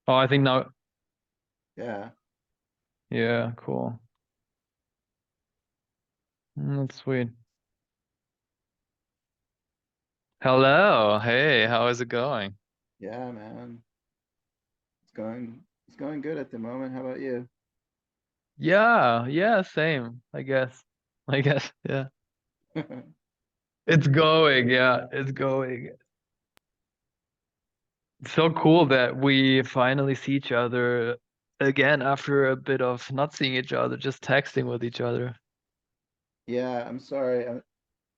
Oh, I think now. Yeah. Yeah, cool. That's sweet. Hello. Hey, how is it going? Yeah, man. It's going good at the moment. How about you? Yeah, yeah, same, I guess. I guess, yeah. It's going, yeah, it's going. It's so cool that we finally see each other again after a bit of not seeing each other, just texting with each other. Yeah, I'm sorry.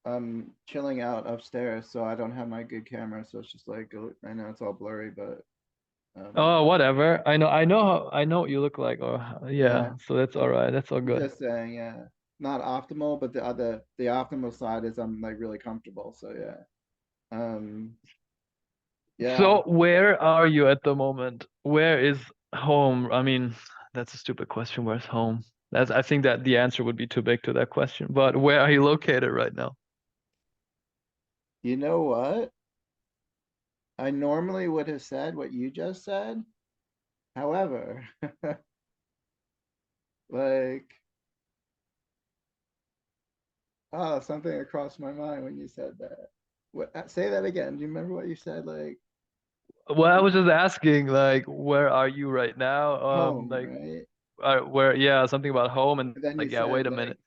I'm chilling out upstairs, so I don't have my good camera, so it's just like I know it's all blurry, but um Oh, whatever. I know what you look like. Oh, yeah. yeah, so that's all right. That's all I'm good. just saying, yeah. Not optimal, but the optimal side is I'm like really comfortable. So yeah. Um yeah. So where are you at the moment? Where is home? I mean, that's a stupid question. Where's home? That's, I think that the answer would be too big to that question. But where are you located right now? You know what? I normally would have said what you just said. However, like oh, something crossed my mind when you said that. What, say that again. Do you remember what you said? Like Well, I was just asking, like, where are you right now? home, Like, right? where, yeah, something about home, and And then you like, yeah, said wait a like, minute.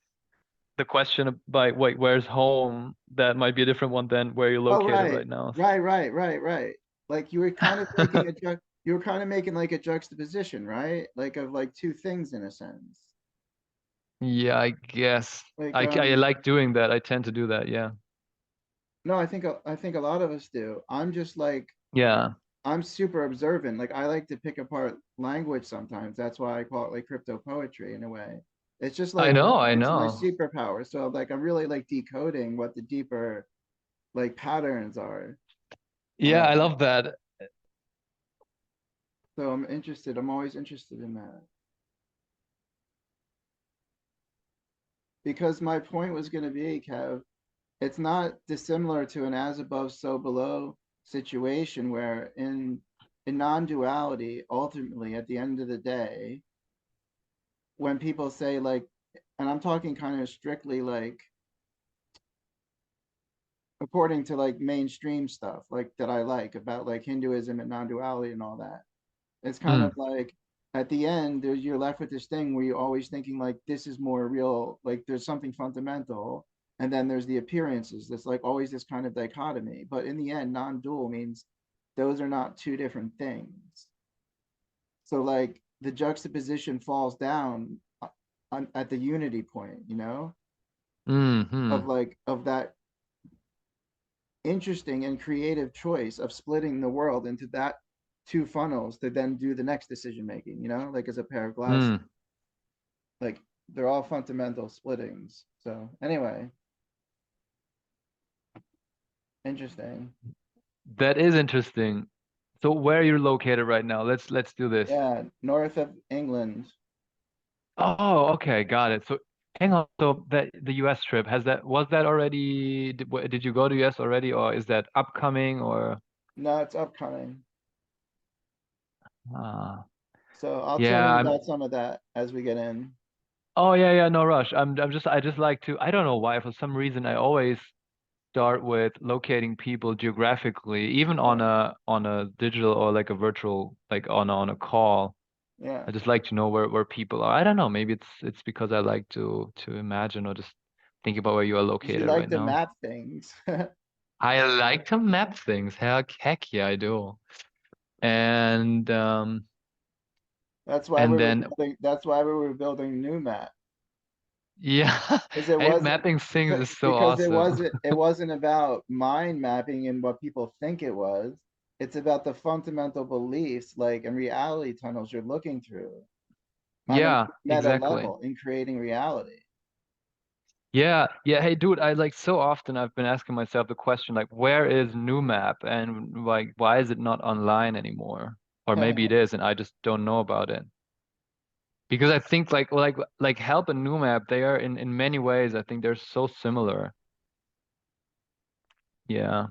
The question by, wait, where's home? That might be a different one than where you're oh located right, right now. right. Like you were kind of making like a juxtaposition, right? Like of like two things in a sense. Yeah, I guess. Like I like doing that. I tend to do that. Yeah. no, I think a lot of us do. I'm just like Yeah. I'm super observant. Like I like to pick apart language sometimes. That's why I call it like crypto poetry in a way. It's just I like know. I it's my know. superpower. So like I'm really like decoding what the deeper like patterns are. Yeah, I Um, love that. so I'm interested. I'm always interested in that because my point was going to be, Kev, it's not dissimilar to an as above, so below situation where in non-duality, ultimately at the end of the day, when people say like, and I'm talking kind of strictly like according to like mainstream stuff like that I like about like Hinduism and non-duality and all that. It's kind of Mm, like at the end you're left with this thing where you're always thinking like this is more real, like there's something fundamental, and then there's the appearances. That's like always this kind of dichotomy. But in the end, non-dual means those are not two different things. So like the juxtaposition falls down at the unity point, of mm. like of that interesting and creative choice of splitting the world into that two funnels to then do the next decision making, like as a pair of glasses. Mm. Like they're all fundamental splittings. So anyway, interesting. That is interesting. So where you're located right now? Let's do this. Yeah, north of England. Oh, okay, got it. So hang on. So that the US trip, has that was that already did you go to US already, or is that upcoming, or No, it's upcoming. uh So I'll tell yeah, you I'm about some of that as we get in. oh yeah, yeah, no rush. I just like to, I don't know why, for some reason I always start with locating people geographically, even Yeah, on a digital or like a virtual, like on a call. yeah. I just like to know where people are. I don't know. Maybe it's because I like to imagine or just think about where you are Because you located like right to now. map things. I like to map things. Heck yeah, I do. And That's why and we were then building. That's why we were building new map. yeah, Because it hey, wasn't mapping things is so because awesome. it wasn't about mind mapping and what people think it was. It's about the fundamental beliefs like and reality tunnels you're looking through on a Yeah, meta exactly. level in creating reality. Yeah, yeah. Hey, dude, I like so often I've been asking myself the question like, where is new map and like why is it not online anymore? Or maybe it is and I just don't know about it. Because I think like Help and new map, they are in many ways, I think they're so similar. Yeah.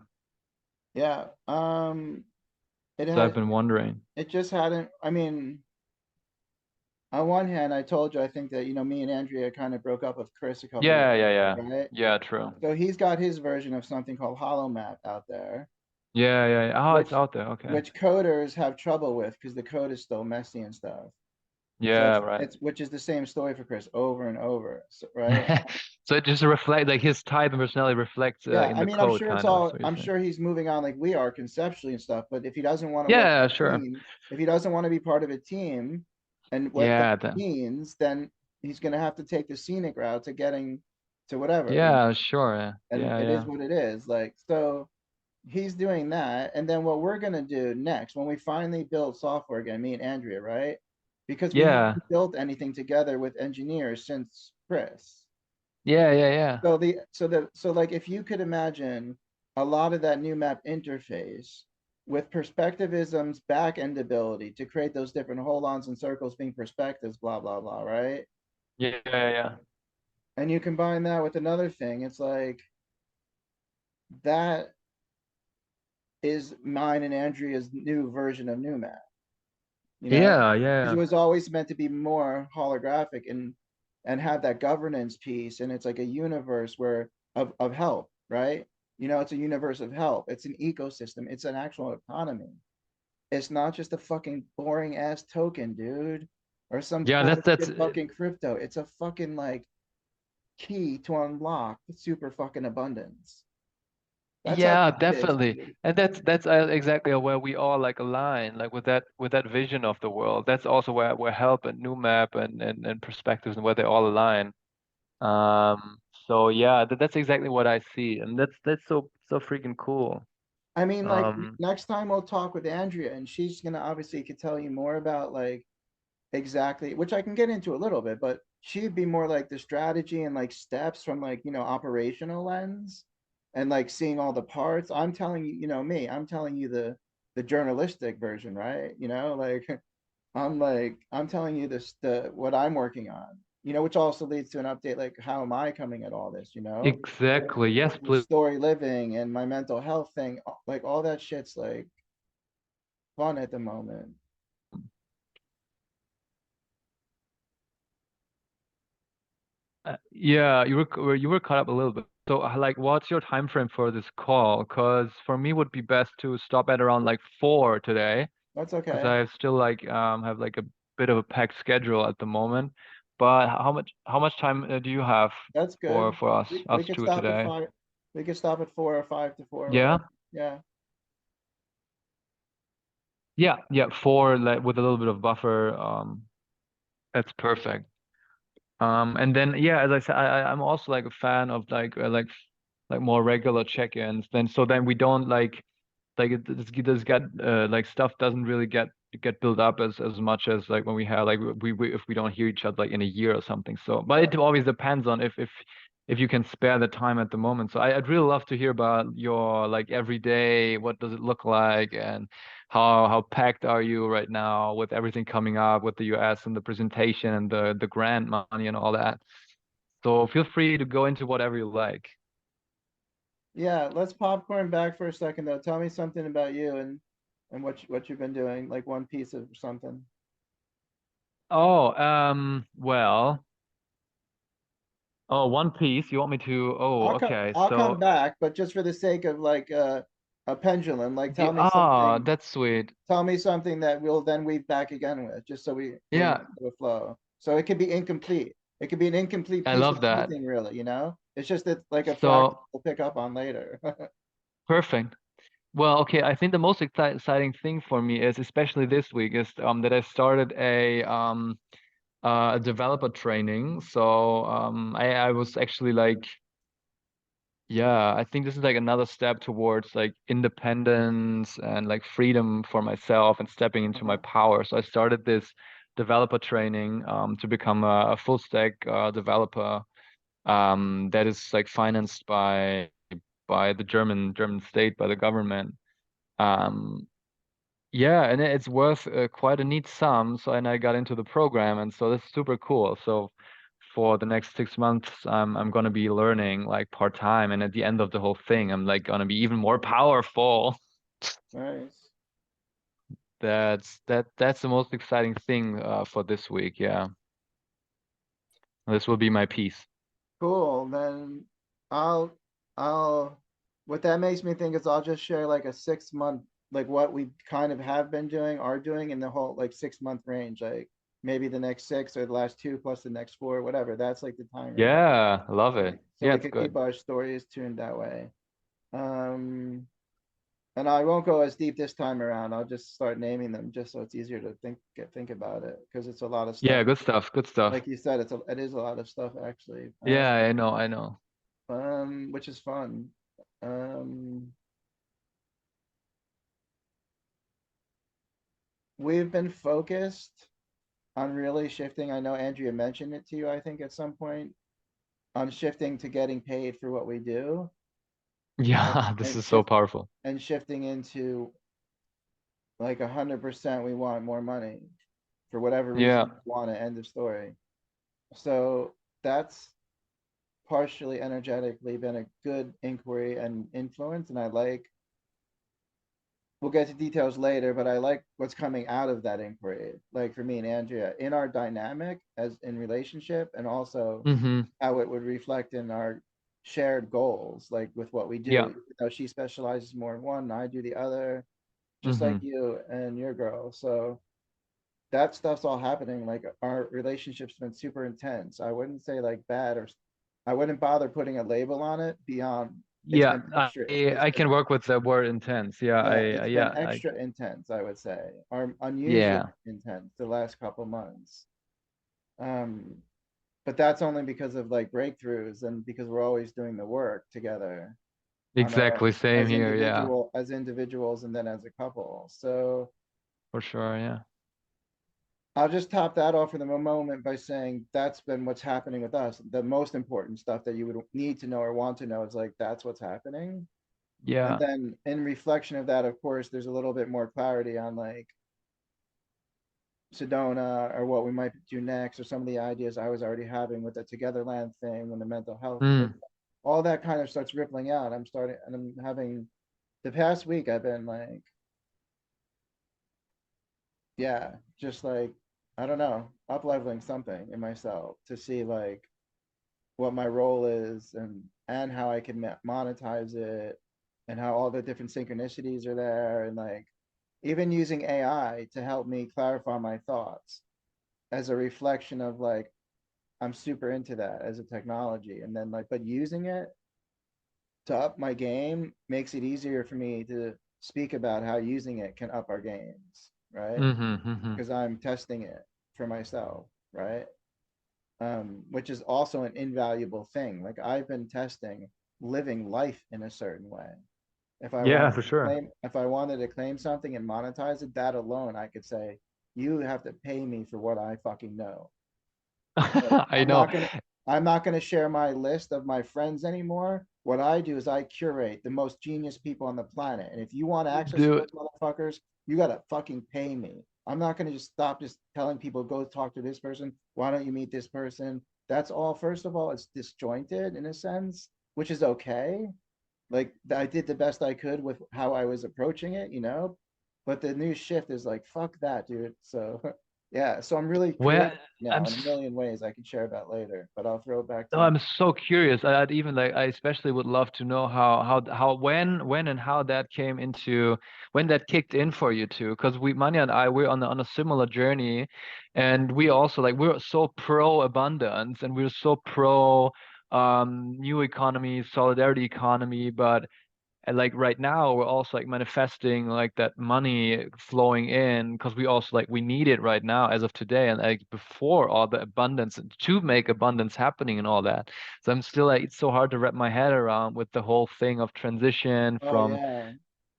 Yeah. it So I've had been wondering. it just hadn't. I mean, on one hand, I told you I think that me and Andrea kind of broke up with Chris a couple years Yeah, yeah, ago, yeah. right? Yeah, true. So he's got his version of something called Hollow Map out there, Yeah, yeah, yeah. Oh, it's which out there. Okay. which coders have trouble with because the code is still messy and stuff. So Yeah, right. it's which is the same story for Chris over and over, so, right? So it just reflect like his type and personality reflects Yeah, in I the mean, I'm code, sure it's kind of. all. So you're I'm saying. sure he's moving on like we are conceptually and stuff. But if he doesn't want to work Yeah, with a sure. team, if he doesn't want to be part of a team, and what that Yeah, then. means, then he's going to have to take the scenic route to getting to whatever, Yeah, sure. Yeah, and yeah, it is yeah. what it is. Like so, he's doing that, and then what we're going to do next when we finally build software again, me and Andrea, right? Because we Yeah, haven't built anything together with engineers since Chris. yeah, yeah, yeah. So like if you could imagine a lot of that new map interface with perspectivism's back end ability to create those different hold-ons and circles being perspectives, blah blah blah, right? Yeah, yeah, yeah. And you combine that with another thing, it's like that is mine and Andrea's new version of new map, you know? Yeah, Because it yeah. was always meant to be more holographic and have that governance piece, and it's like a universe where of help, right? It's a universe of help. It's an ecosystem. It's an actual economy. It's not just a fucking boring ass token, dude, or some Yeah, that's bullshit fucking crypto. It's a fucking like key to unlock the super fucking abundance. That's how yeah, deep it is, definitely. dude. And that's exactly where we all like align, like with that vision of the world. That's also where help and new map and perspectives and where they all align. So yeah, that's exactly what I see, and that's so freaking cool. I mean, like Um, next time we'll talk with Andrea, and she's gonna obviously could tell you more about like exactly, which I can get into a little bit, but she'd be more like the strategy and like steps from like operational lens, and like seeing all the parts. I'm telling you, me, I'm telling you the journalistic version, right? Like I'm telling you this the what I'm working on, which also leads to an update like how am I coming at all this, exactly. Yes, with please. story living and my mental health thing, like all that shit's like fun at the moment. Yeah, you were caught up a little bit. So, like, what's your time frame for this call? Because for me, would be best to stop at around like 4 today, That's because okay. I still like have like a bit of a packed schedule at the moment. But how much time do you have That's good. for We us could two stop at today? 5. We could stop at 4 or 5 to 4, Yeah, whatever. Yeah. yeah, yeah. 4 like with a little bit of buffer. That's perfect. And then yeah, as I said, I'm also like a fan of like more regular check-ins. Then we don't like it does get like stuff doesn't really get built up as much as like when we have like we if we don't hear each other like in a year or something. So, but Yeah. it always depends on if you can spare the time at the moment. So I'd really love to hear about your like every day. What does it look like, and how packed are you right now with everything coming up with the US and the presentation and the grant money and all that. So feel free to go into whatever you like. Yeah. Let's popcorn back for a second though. Tell me something about you and what you've been doing, like one piece of something. Oh, well. Oh, One Piece. You want me to? Oh, okay. I'll come So, back, but just for the sake of like a pendulum, like yeah, that's sweet. tell me something that we'll then weave back again with, just so we're in Yeah, the flow. So it could be incomplete. It could be an incomplete I piece of love that. anything, really. It's just that like a fragment So, we'll pick up on later. perfect. Well, okay. I think the most exciting thing for me is, especially this week, is that I started a developer training. So, I was actually like, yeah, I think this is like another step towards like independence and like freedom for myself and stepping into my Uh-huh. power. So I started this developer training to become a full stack developer that is like financed by the German state, by the government. Um, yeah, and it's worth quite a neat sum. So, and I got into the program, and so that's super cool. So, for the next 6 months, I'm gonna be learning like part time, and at the end of the whole thing, I'm like gonna be even more powerful. Nice. That's the most exciting thing for this week. Yeah, this will be my piece. Cool. Then I'll I'll what that makes me think is I'll just share like a 6 month, like what we kind of have been doing, are doing in the whole like 6 month range, like maybe the next six or the last two plus the next four, whatever. That's like the time range. Yeah, love Like it. so Yeah, we it's could good. keep our stories tuned that way. Um and I won't go as deep this time around. I'll just start naming them just so it's easier to think about it because it's a lot of stuff. Yeah, good stuff. Good stuff. Like you said, it is a lot of stuff actually. Yeah, I know. I know. Which is fun. Um, we've been focused on really shifting. I know Andrea mentioned it to you, I think, at some point, on shifting to getting paid for what we do and, Yeah, this and is so shift powerful. and shifting into like 100% we want more money for whatever reason Yeah. we want to end of story. So that's partially energetically been a good inquiry and influence. And I like we'll get to details later, but I like what's coming out of that inquiry. Like for me and Andrea, in our dynamic as in relationship, and also Mm-hmm. how it would reflect in our shared goals, like with what we do. Yeah. You know, she specializes more in one, and I do the other, just like Mm-hmm. you and your girl. So that stuff's all happening. Like our relationship's been super intense. I wouldn't say like bad or I wouldn't bother putting a label on it beyond it's Yeah, been extra. I can work with the word intense. Yeah, Yeah, it's been yeah, extra intense, I would say, or unusually yeah. intense the last couple months. Um, but that's only because of like breakthroughs and because we're always doing the work together on our Exactly, same here. Yeah, as individuals and then as a couple. So for sure. Yeah. I'll just top that off for the moment by saying that's been what's happening with us. The most important stuff that you would need to know or want to know is like that's what's happening. And Yeah. then in reflection of that, of course, there's a little bit more clarity on like Sedona or what we might do next or some of the ideas I was already having with the Togetherland thing and the mental health. Like Mm. all that kind of starts rippling out. I'm starting and I'm having the past week I've been like, yeah, just like I don't know, up leveling something in myself to see like what my role is and how I can monetize it and how all the different synchronicities are there and like even using AI to help me clarify my thoughts as a reflection of like I'm super into that as a technology. And then like, but using it to up my game makes it easier for me to speak about how using it can up our games, right? Mm-hmm. Mm-hmm. Because I'm testing it for myself, right? Which is also an invaluable thing. Like I've been testing living life in a certain way. Yeah, for sure. If I wanted to claim something and monetize it, that alone I could say, you have to pay me for what I fucking know. But I know, I'm not gonna share my list of my friends anymore. What I do is I curate the most genius people on the planet. And if you want access to dude. those motherfuckers, you gotta fucking pay me. I'm not gonna just stop just telling people go talk to this person. Why don't you meet this person? That's all. First of all, it's disjointed in a sense, which is okay. Like I did the best I could with how I was approaching it, you know. But the new shift is like, fuck that, dude. So yeah, so I'm really Well, creating I'm now in a million ways I can share about later, but I'll throw it back to Oh, you. I'm so curious. I'd even like I especially would love to know how when and how that came into when that kicked in for you two. Because we Manya and I we're on a similar journey, and we also like we're so pro abundance and we're so pro new economy, solidarity economy, but and like right now, we're also like manifesting like that money flowing in because we also like we need it right now as of today and like before all the abundance and to make abundance happening and all that. So I'm still like it's so hard to wrap my head around with the whole thing of transition Oh from yeah.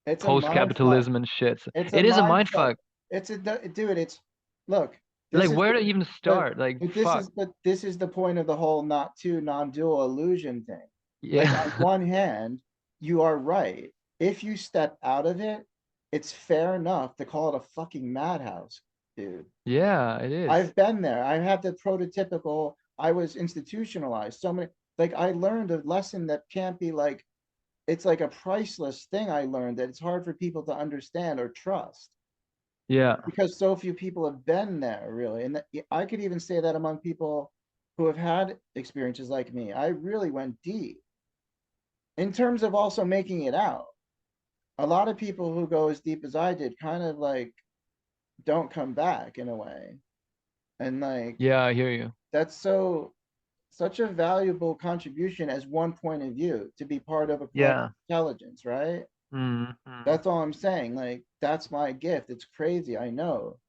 It's a mind fuck. post-capitalism and shit. So It's a it is a mind mind fuck. fuck. It's a dude, it's look, Like this is where the to even start? Like fuck. but this is the point of the whole not two non-dual illusion thing. Like on Yeah. one hand, you are right. If you step out of it, it's fair enough to call it a fucking madhouse, dude. Yeah, it is. I've been there. I have the prototypical, I was institutionalized. So many, like I learned a lesson that can't be like, it's like a priceless thing I learned that it's hard for people to understand or trust. Yeah. because so few people have been there really. And I could even say that among people who have had experiences like me, I really went deep in terms of also making it out. A lot of people who go as deep as I did kind of like don't come back in a way. And like Yeah, I hear you. that's such a valuable contribution as one point of view to be part of a collective Yeah. intelligence, right? Mm-hmm. That's all I'm saying. Like that's my gift. It's crazy, I know.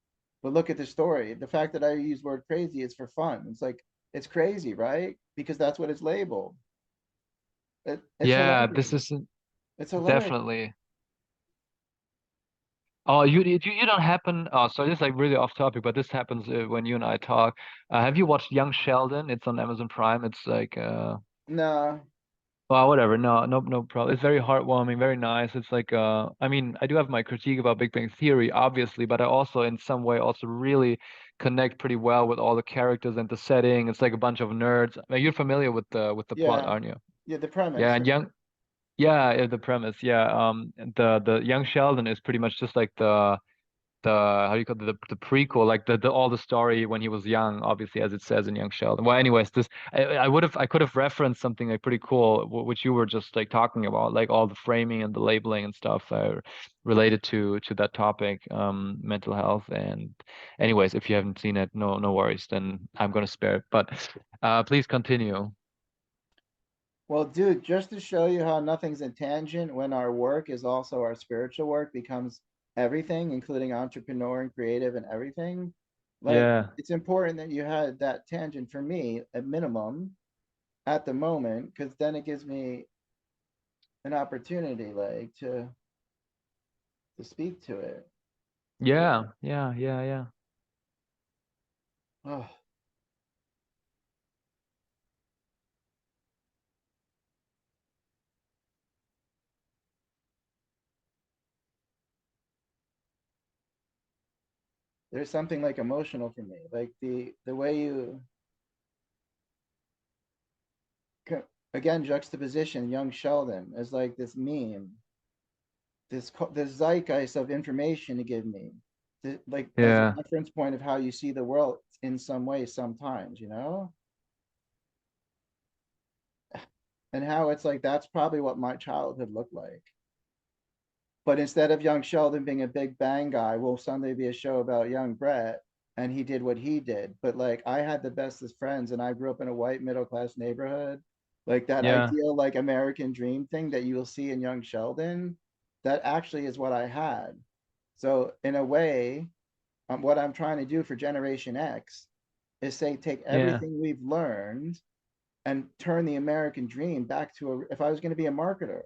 But look at the story. The fact that I use word crazy is for fun. It's like it's crazy, right? Because that's what it's labeled. It's Yeah, this hilarious. is It's hilarious. definitely. Oh, you don't happen. Oh, so this is like really off topic, but this happens when you and I talk. Have you watched Young Sheldon? It's on Amazon Prime. It's like No, well, whatever. No, no problem. It's very heartwarming, very nice. It's like I mean, I do have my critique about Big Bang Theory, obviously, but I also in some way also really connect pretty well with all the characters and the setting. It's like a bunch of nerds. You're familiar with the plot, yeah, aren't you? yeah. The Yeah, premise. and young yeah, the premise. Yeah, the Young Sheldon is pretty much just like the how do you call it, the prequel, like the all the story when he was young, obviously, as it says in Young Sheldon. Well, anyways, this I could have referenced something like pretty cool, which you were just like talking about, like all the framing and the labeling and stuff related to that topic, mental health. And anyways, if you haven't seen it, no worries, then I'm gonna spare it. But please continue. Well, dude, just to show you how nothing's a tangent when our work is also our spiritual work becomes everything, including entrepreneur and creative and everything. Like, Yeah, it's important that you had that tangent for me at minimum at the moment, because then it gives me an opportunity, like, to speak to it. yeah. Oh, there's something like emotional for me, like the way you again juxtaposition young Sheldon as like this meme, this zeitgeist of information to give me, like as a Yeah, reference point of how you see the world in some way sometimes, and how it's like that's probably what my childhood looked like. But instead of young Sheldon being a big bang guy, will someday be a show about young Brett and he did what he did. But like I had the bestest friends and I grew up in a white middle class neighborhood. Like that yeah, ideal like American dream thing that you will see in young Sheldon, that actually is what I had. So in a way, what I'm trying to do for Generation X is say take yeah, everything we've learned and turn the American dream back to a, if I was going to be a marketer,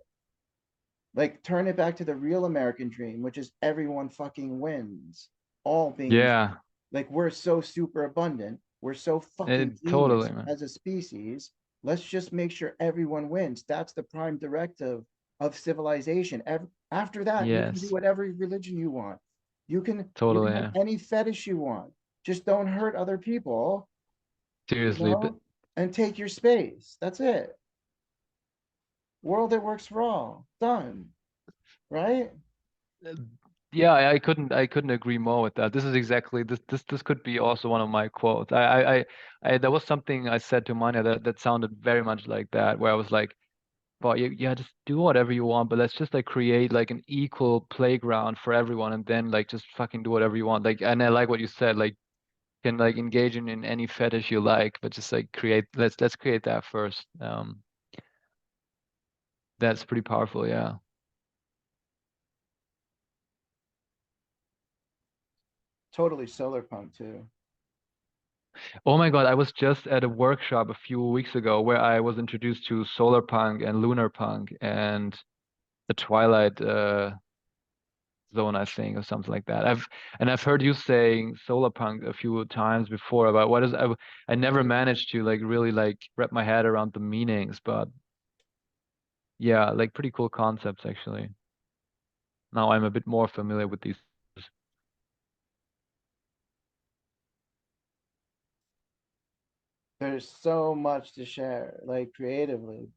like turn it back to the real American dream, which is everyone fucking wins. All beings, yeah. like we're so super abundant, we're so fucking genius Totally, man. as a species. Let's just make sure everyone wins. That's the prime directive of civilization. After that, you can do Yes, whatever religion you want. You can totally. have Yeah. any fetish you want. Just don't hurt other people, you Seriously, but know, and take your space. That's it. World that works for all. Done. Right? uh, yeah, I couldn't agree more with that. This is exactly this could be also one of my quotes. There was something I said to Manya that sounded very much like that, where I was like, well, yeah, just do whatever you want, but let's just like create like an equal playground for everyone, and then like just fucking do whatever you want. Like, and I like what you said, like can like engage in any fetish you like, but just like create. Let's create that first. That's pretty powerful. Yeah. Totally solar punk too. Oh my God, I was just at a workshop a few weeks ago where I was introduced to solar punk and lunar punk and the Twilight Zone, I think, or something like that. I've heard you saying solar punk a few times before about what is I never managed to like really like wrap my head around the meanings, but yeah, like pretty cool concepts actually. Now I'm a bit more familiar with these. There's so much to share, like creatively.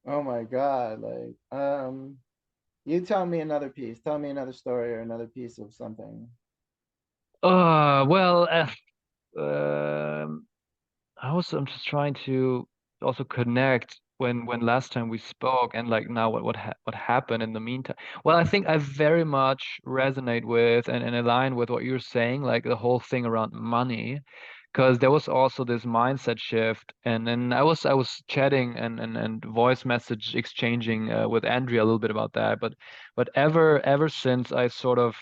Oh my god, like You tell me another piece. Tell me another story or another piece of something. Well, um, I'm just trying to also connect when last time we spoke and like now what happened in the meantime. Well, I think I very much resonate with and align with what you're saying, like the whole thing around money, because there was also this mindset shift, and then I was chatting and voice message exchanging with Andrea a little bit about that, but ever since I sort of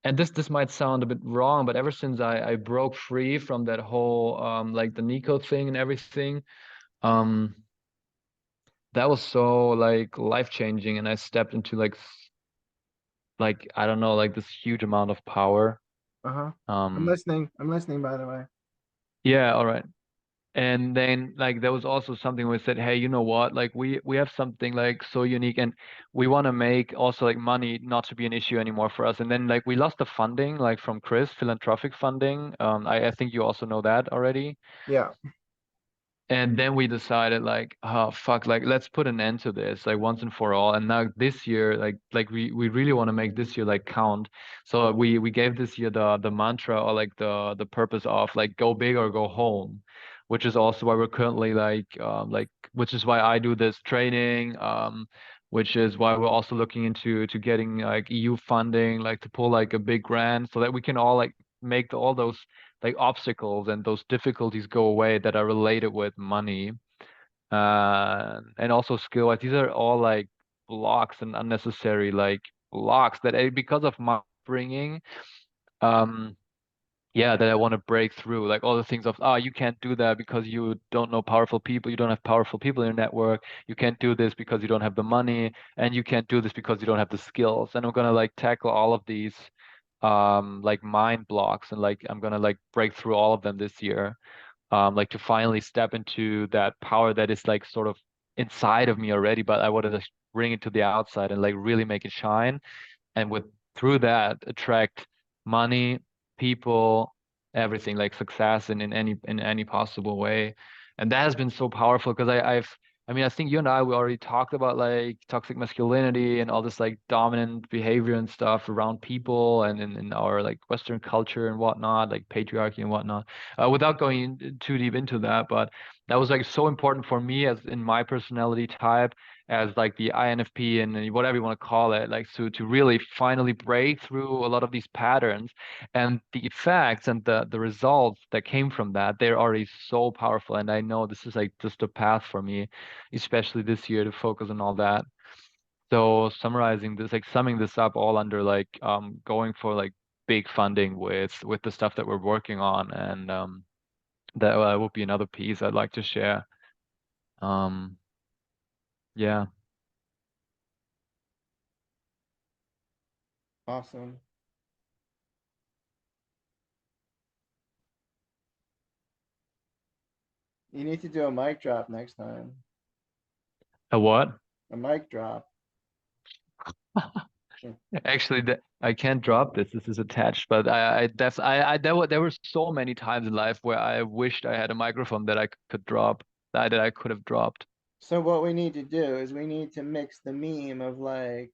and this might sound a bit wrong, but ever since I broke free from that whole like the Nico thing and everything, um that was so like life changing, and I stepped into like I don't know, like this huge amount of power. Uh-huh. I'm Um listening. I'm listening, by the way. yeah, all right. And then like there was also something where we said, hey, you know what? Like we have something like so unique, and we want to make also like money not to be an issue anymore for us. And then like we lost the funding like from Chris, philanthropic funding. I think you also know that already. Yeah. And then we decided like, oh fuck, like let's put an end to this like once and for all. And now this year, like we really want to make this year like count. So we gave this year the mantra or like the purpose of like go big or go home, which is also why we're currently like which is why I do this training, which is why we're also looking into to getting like EU funding, like to pull like a big grant so that we can all like make all those like obstacles and those difficulties go away that are related with money and also skill. Like these are all like blocks and unnecessary like blocks that because of my bringing um yeah that I want to break through, like all the things of you can't do that because you don't know powerful people, you don't have powerful people in your network, you can't do this because you don't have the money, and you can't do this because you don't have the skills. And I'm gonna like tackle all of these like mind blocks, and like I'm gonna like break through all of them this year, like to finally step into that power that is like sort of inside of me already, but I want to just bring it to the outside and like really make it shine, and with through that attract money, people, everything, like success in any possible way. And that has been so powerful because I mean I think you and I we already talked about like toxic masculinity and all this like dominant behavior and stuff around people and in our like Western culture and whatnot, like patriarchy and whatnot, without going too deep into that. But that was like so important for me as in my personality type as like the INFP and whatever you want to call it, like to really finally break through a lot of these patterns, and the effects and the results that came from that, they're already so powerful. And I know this is like just a path for me, especially this year to focus on all that. So summarizing this, like summing this up all under like going for like big funding with the stuff that we're working on, and that would be another piece I'd like to share. Um, yeah. Awesome. You need to do a mic drop next time. A what? A mic drop. Actually, I can't drop this. This is attached, but there were so many times in life where I wished I had a microphone that I could drop, that I could have dropped. So what we need to do is we need to mix the meme of like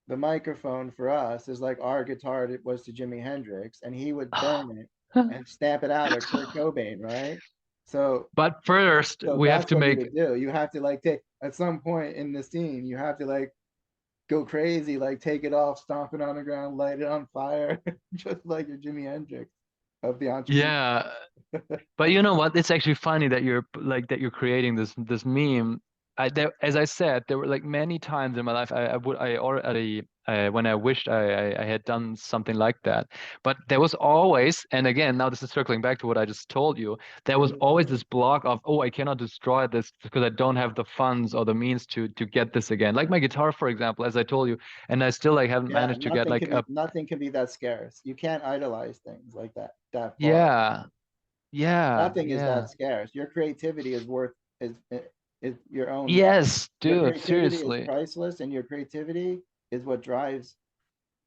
the microphone for us is like our guitar was to Jimi Hendrix, and he would burn it and stamp it out, or Kurt Cobain, right? So But first, so we have that's to what you make, would do. You have to like take at some point in the scene, you have to like go crazy, like take it off, stomp it on the ground, light it on fire, just like your Jimi Hendrix of the entrepreneur. yeah. But you know what? It's actually funny that you're like that you're creating this meme. As I said, there were like many times in my life I already when I wished I had done something like that. But there was always, and again, now this is circling back to what I just told you, there was always this block of, oh, I cannot destroy this because I don't have the funds or the means to get this again. Like my guitar, for example, as I told you, and I still like haven't Yeah, managed to get like a nothing can be that scarce. You can't idolize things like that far. yeah, yeah, Nothing is that yeah. scarce. Your creativity is worth is your own. Yes, Your dude, creativity is seriously. priceless, and your creativity is what drives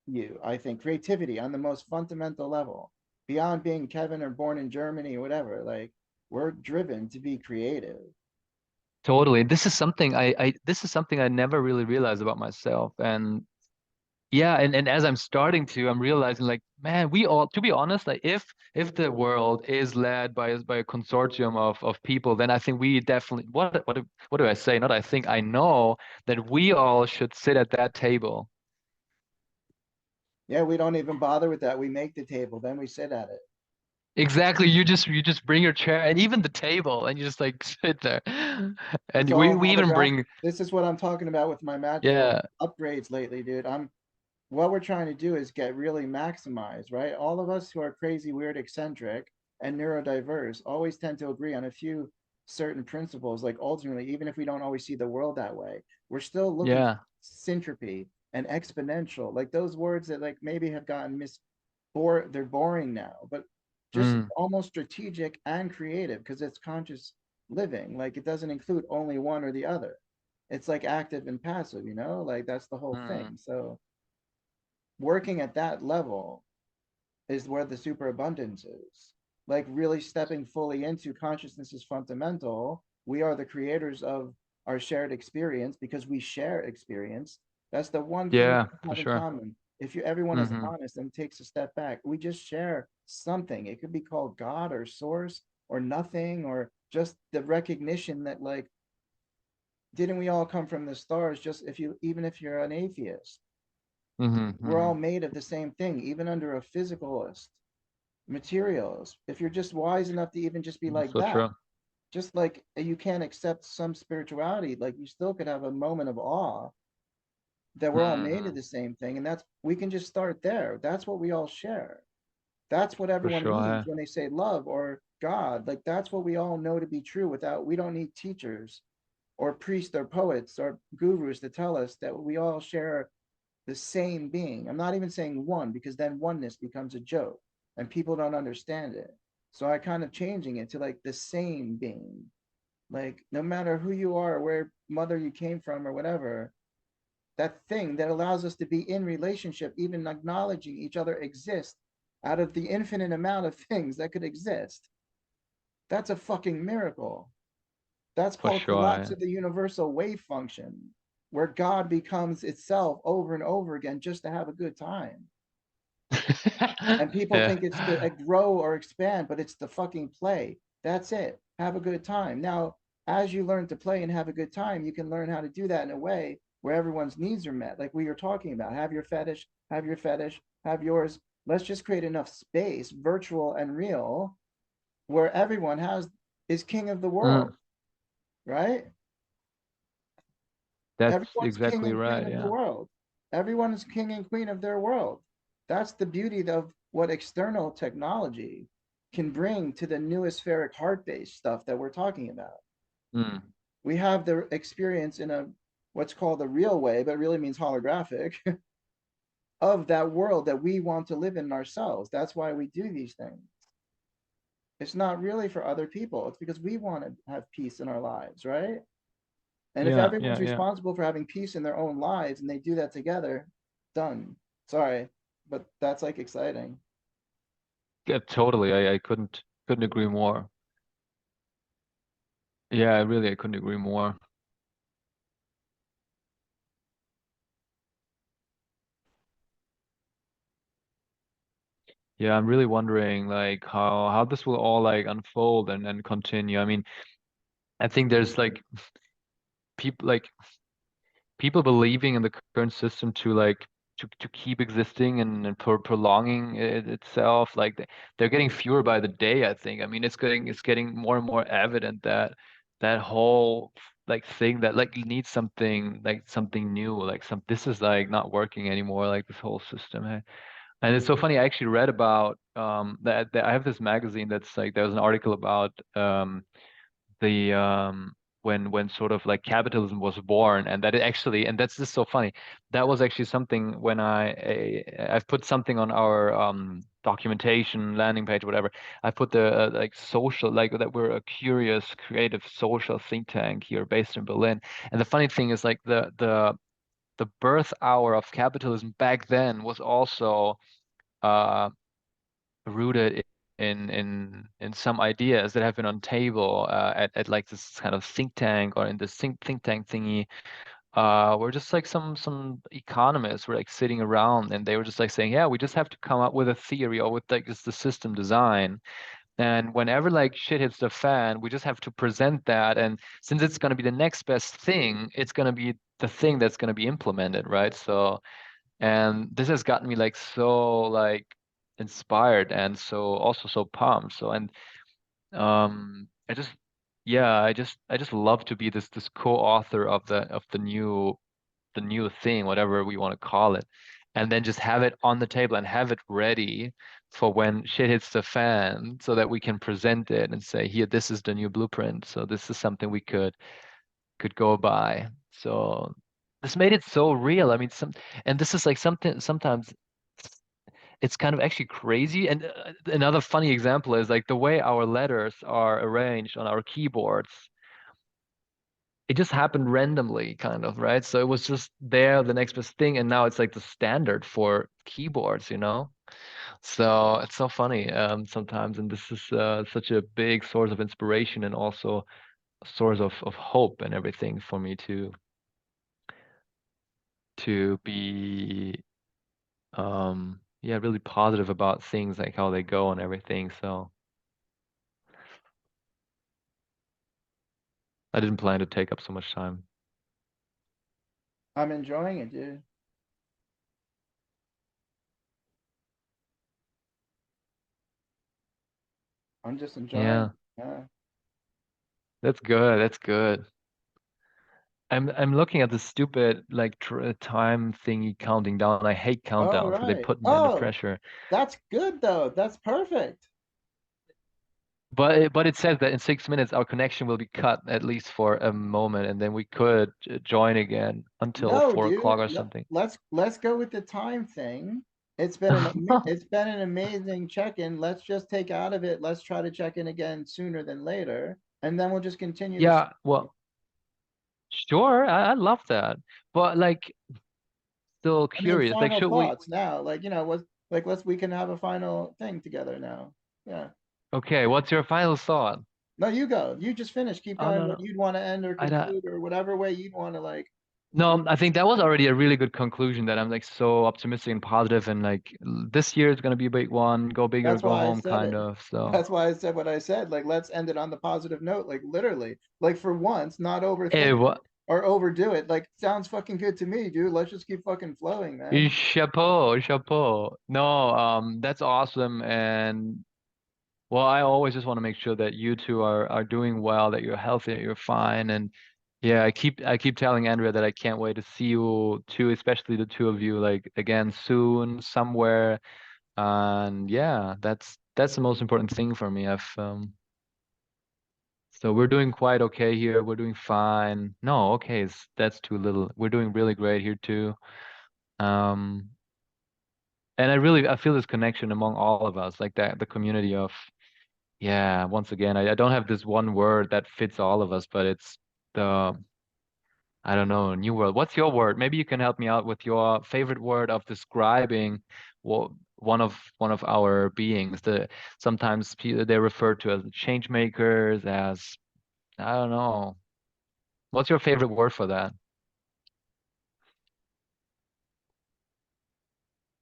you. I think creativity on the most fundamental level, beyond being Kevin or born in Germany or whatever. Like we're driven to be creative. Totally. This is something this is something I never really realized about myself. And yeah, and as I'm starting to, I'm realizing like, man, we all, to be honest, like if the world is led by a consortium of people, then I think we definitely what do I say? Not I think I know that we all should sit at that table. Yeah, we don't even bother with that. We make the table, then we sit at it. Exactly. You just bring your chair and even the table and you just like sit there. It's And we all we even holographic. bring This is what I'm talking about with my magical yeah, upgrades lately, dude. I'm What we're trying to do is get really maximized, right? All of us who are crazy, weird, eccentric, and neurodiverse always tend to agree on a few certain principles. Like ultimately, even if we don't always see the world that way, we're still looking for yeah. syntropy and exponential, like those words that like maybe have gotten they're boring now, but just Mm, almost strategic and creative because it's conscious living. Like it doesn't include only one or the other. It's like active and passive, like that's the whole mm, thing. So working at that level is where the superabundance is. Like really stepping fully into consciousness is fundamental. We are the creators of our shared experience because we share experience. That's the one thing yeah, we for have in sure. common. If everyone is Hmm. honest and takes a step back, we just share something. It could be called God or source or nothing or just the recognition that like didn't we all come from the stars just if you even if you're an atheist, Hmm. we're all Hmm. made of the same thing, even under a physicalist materials. If you're just wise enough to even just be like So that, true. just like you can't accept some spirituality, like you still could have a moment of awe that we're all made of Hmm. the same thing. And that's, we can just start there. That's what we all share. That's what For everyone sure. means when they say love or God. Like that's what we all know to be true without, we don't need teachers or priests or poets or gurus to tell us that we all share the same being. I'm not even saying one because then oneness becomes a joke and people don't understand it. So I kind of changing it to like the same being. Like no matter who you are, where mother you came from or whatever, that thing that allows us to be in relationship, even acknowledging each other exist out of the infinite amount of things that could exist. That's a fucking miracle. That's For called collapse sure. of the universal wave function, where God becomes itself over and over again just to have a good time. Yeah. And people Yeah. think it's to grow or expand, but it's the fucking play. That's it. Have a good time. Now, as you learn to play and have a good time, you can learn how to do that in a way where everyone's needs are met, like we were talking about. Have your fetish, have yours. Let's just create enough space, virtual and real, where everyone has is king of the world, Mm, right? that's Everyone's king exactly and queen right. of the Yeah. world. Everyone is king and queen of their world. That's the beauty of what external technology can bring to the noospheric heart-based stuff that we're talking about. Mm, We have the experience in a what's called the real way, but really means holographic, of that world that we want to live in ourselves. That's why we do these things. It's not really for other people. It's because we want to have peace in our lives, right? And if yeah. everyone's Yeah. Yeah. responsible for having peace in their own lives and they do that together, done. Sorry, but that's like exciting. Yeah, totally. I couldn't agree more. Yeah, I couldn't agree more. Yeah, I'm really wondering like how this will all like unfold and continue. I mean, I think there's like people believing in the current system to like to keep existing and prolonging itself. Like they're getting fewer by the day, I think. I mean, it's getting more and more evident that that whole like thing that like you need something like something new, like some this is like not working anymore, like this whole system. Hey? And it's so funny. I actually read about that I have this magazine that's like there was an article about the when sort of like capitalism was born and that it actually and that's just so funny. That was actually something when I've put something on our documentation landing page, whatever. I put the like social like that we're a curious creative social think tank here based in Berlin. And the funny thing is like the birth hour of capitalism back then was also uh rooted in some ideas that have been on table at like this kind of think tank or in this think tank thingy. Were just like some economists were like sitting around and they were just like saying, yeah, we just have to come up with a theory or with like just the system design. And whenever like shit hits the fan, we just have to present that. And since it's going to be the next best thing, it's going to be the thing that's going to be implemented, right? So, and this has gotten me like so like inspired and so also so pumped. So, and I just, yeah, I just love to be this co-author of the new thing, whatever we want to call it, and then just have it on the table and have it ready for when shit hits the fan so that we can present it and say, here, this is the new blueprint. So this is something we could go by. So this made it so real. I mean, and this is like something sometimes it's kind of actually crazy. And another funny example is like the way our letters are arranged on our keyboards. It just happened randomly, kind of, right? So it was just there, the next best thing, and now it's like the standard for keyboards, you know? So it's so funny sometimes, and this is such a big source of inspiration and also a source of hope and everything for me to be yeah, really positive about things like how they go and everything. So I didn't plan to take up so much time. I'm enjoying it, dude. I'm just enjoying Yeah, it. Yeah. that's good. That's good. I'm looking at the stupid like tr time thingy counting down. I hate All countdowns because they right. put me under Oh, pressure. that's good though. That's perfect. But it says that in 6 minutes our connection will be cut at least for a moment, and then we could join again until No, 4 o'clock dude. or something. Let's go with the time thing. It's been an amazing check-in. Let's just take out of it. Let's try to check in again sooner than later, and then we'll just continue the Yeah, story. well, sure, I love that. But like, still I mean, curious. Like, final should we? thoughts now. Like, what's like let's we can have a final thing together now. Yeah. Okay, what's your final thought? No, you go. You just finish. Keep Oh going no, what no, you'd want to end or I don't. conclude or whatever way you'd want to like. No, I think that was already a really good conclusion that I'm like so optimistic and positive and like this year is gonna be a big one, go big or That's go why I home said kind it. of. So That's why I said what I said. Like, let's end it on the positive note. Like, literally. Like, for once, not overthink it what or overdo it. Like, sounds fucking good to me, dude. Let's just keep fucking flowing, man. chapeau, chapeau. No, that's awesome. And well, I always just want to make sure that you two are doing well, that you're healthy, that you're fine. And yeah, I keep telling Andrea that I can't wait to see you two, especially the two of you, like again soon, somewhere. And yeah, that's the most important thing for me. I've So we're doing quite okay here. We're doing fine. No, okay, that's too little. We're doing really great here too. Um, and I feel this connection among all of us, like that the community of yeah. Once again, I don't have this one word that fits all of us, but it's the I don't know, new world. What's your word? Maybe you can help me out with your favorite word of describing what one of our beings. Sometimes they're referred to as change makers, as I don't know. What's your favorite word for that?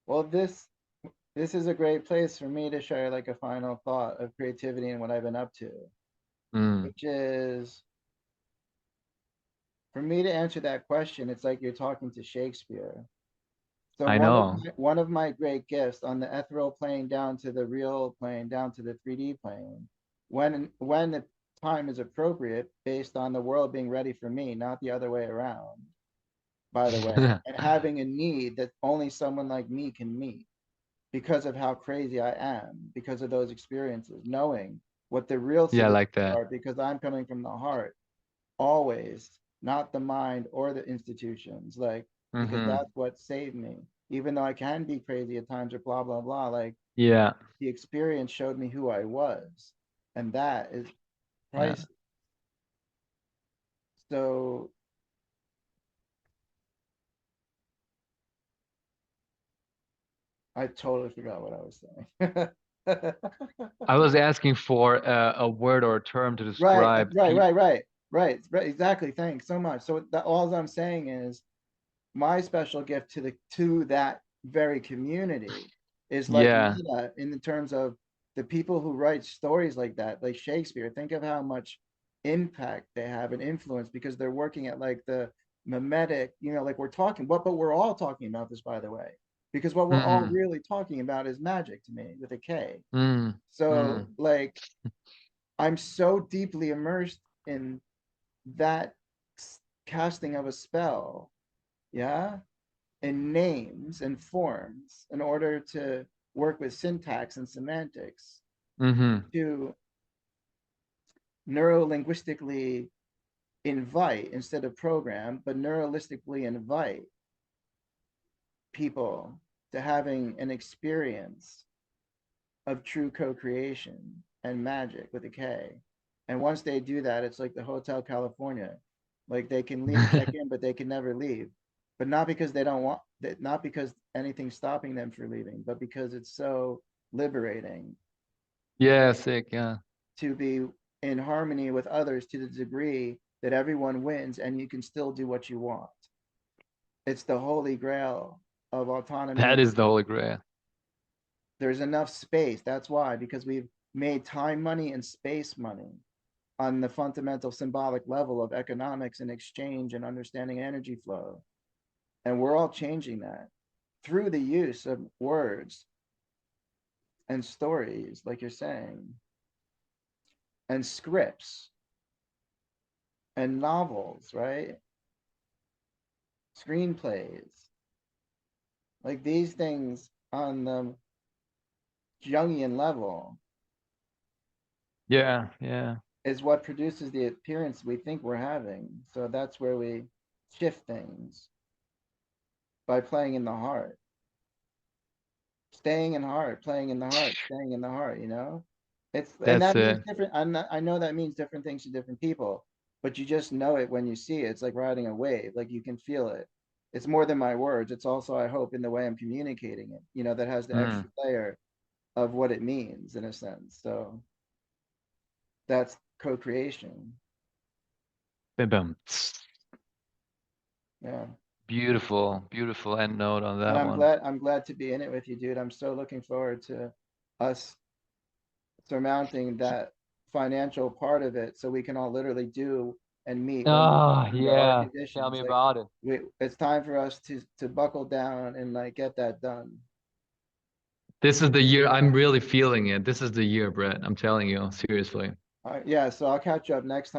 Well, this is a great place for me to share like a final thought of creativity and what I've been up to, Mm, which is for me to answer that question, it's like you're talking to Shakespeare. So I know. one of my great gifts on the ethereal plane down to the real plane down to the 3D plane, when the time is appropriate, based on the world being ready for me, not the other way around. By the way, and having a need that only someone like me can meet because of how crazy I am, because of those experiences, knowing what the real Yeah, I solutions like that. are, because I'm coming from the heart always, not the mind or the institutions, like because Hmm. that's what saved me. Even though I can be crazy at times or blah blah blah, like Yeah, the experience showed me who I was, and that is yeah. priceless. So I totally forgot what I was saying. I was asking for a word or a term to Right, describe right, people. right, right, right. Exactly. Thanks so much. So that all I'm saying is my special gift to that very community is like Yeah. meta in the terms of the people who write stories like that, like Shakespeare. Think of how much impact they have and influence because they're working at like the mimetic, like we're talking, but we're all talking about this, by the way, because what we're all Mm, really talking about is magic to me with a K. mm, So mm, like I'm so deeply immersed in that casting of a spell, yeah, in names and forms in order to work with syntax and semantics mm-hmm. to neurolinguistically invite instead of program, but neuralistically invite people to having an experience of true co-creation and magic with a K. And once they do that, it's like the Hotel California. Like they can check in, but they can never leave. But not because they don't want that, not because anything's stopping them from leaving, but because it's so liberating Yeah, sick. Yeah. to be in harmony with others to the degree that everyone wins and you can still do what you want. It's the holy grail of autonomy That and is the Holy Grail. there's enough space. That's why, because we've made time money and space money on the fundamental symbolic level of economics and exchange and understanding energy flow. And we're all changing that through the use of words and stories, like you're saying, and scripts and novels, right? Screenplays, like these things on the Jungian level Yeah, yeah. is what produces the appearance we think we're having. So that's where we shift things by playing in the heart, staying in heart, playing in the heart, staying in the heart. It's and That's that means it. different. I know that means different things to different people, but you just know it when you see it. It's like riding a wave, like you can feel it. It's more than my words. It's also, I hope, in the way I'm communicating it. That has the Mm. extra layer of what it means in a sense. So that's co-creation. Bim, bim. Yeah. Beautiful, beautiful end note on And that I'm one. glad I'm glad to be in it with you, dude. I'm so looking forward to us surmounting that financial part of it so we can all literally do and meet when we Ah, want under our yeah. Tell me conditions. Like about it. it's time for us to buckle down and like get that done. This is the year. I'm really feeling it. This is the year, Brett. I'm telling you, seriously. Yeah, so I'll catch you up next time.